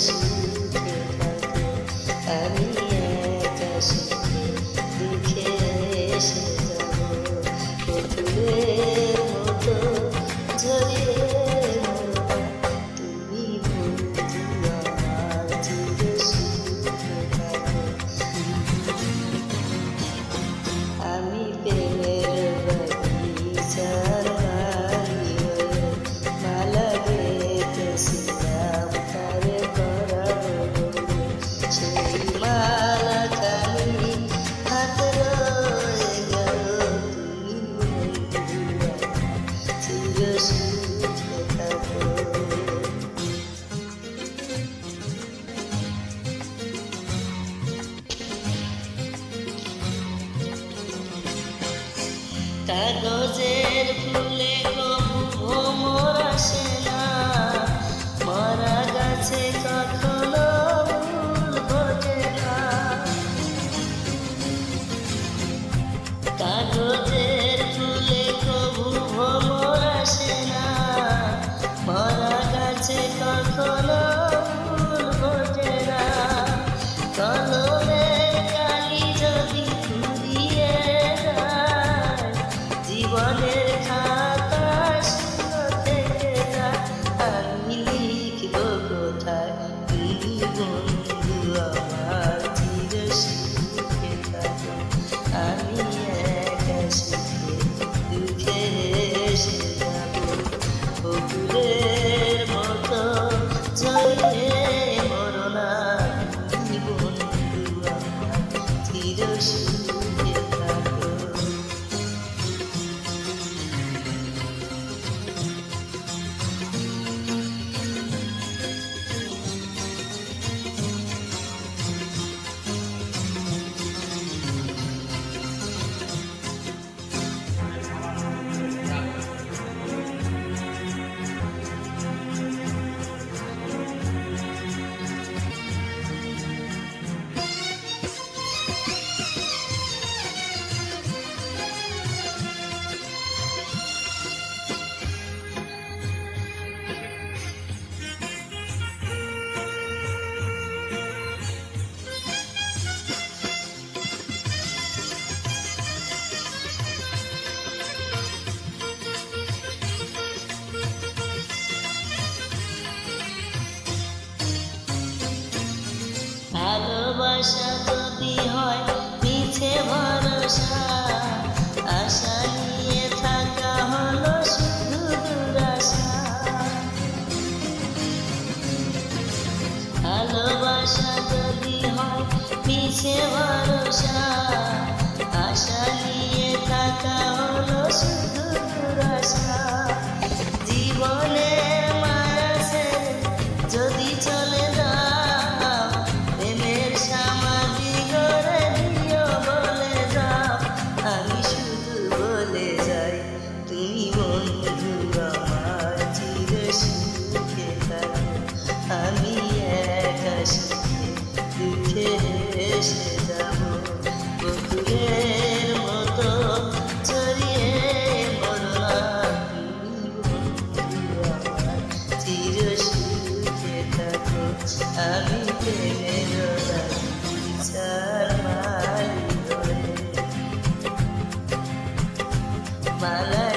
সুখে থাকো, আমি একা সুখে দুঃখে এসে যাব। বকুলের মতো ঝরিয়ে মরবা, তুমি বন্ধু আমার চির সুখে থাকো। আমি প্রেমের বাগিচার মালি হয়ে মালা গেঁথেছিলাম তারে পরাবো বলে, সেই মালাখানি হাতে রয়ে গেল। তুমি বন্ধু আমার চির সুখে থাকো। কাগজের ফুলে কবু ভ্রমর আসে না, মরা গাছে কখনো ফুল ফোটে না। কাগজের ফুলে কবু ভ্রমর আসে না, মরা গাছে কখনো ফুল ফোটে না। কলমের কালি যদি ফুরিয়ে যায়, জীবনের খাতা শূন্য থেকে যায়। আমি লিখব কোথায়, তুমি বন্ধু আমার চির সুখে থাকো, আমি একা সুখে দুঃখে এসে যাব। বকুলের মতো ঝরিয়ে মরো না, তুমি বন্ধু আমার চির সুখে থাকো। ভালোবাসা যদি হয় মিছে ভরসা, আশা নিয়ে থাকা হলো শুধু দুরাশা। ভালোবাসা যদি হয় মিছে ভরসা, আশা নিয়ে থাকা হলো শুধু দুরাশা। জীবনে মায়া ছেড়ে যদি চলে যাও, প্রেমের সমাধি গড়ে দিও বলে যাও। আমি শুধু বলে যাই, তুমি বন্ধু আমার চির সুখে থাকো, আমি একা সুখে দুঃখে এসে যাব। বকুলের মতো ছড়িয়ে মরো না, তুমি বন্ধু আমার চির সুখে থাকো, আমি প্রেমের বাগিচার মালি হয়ে মালা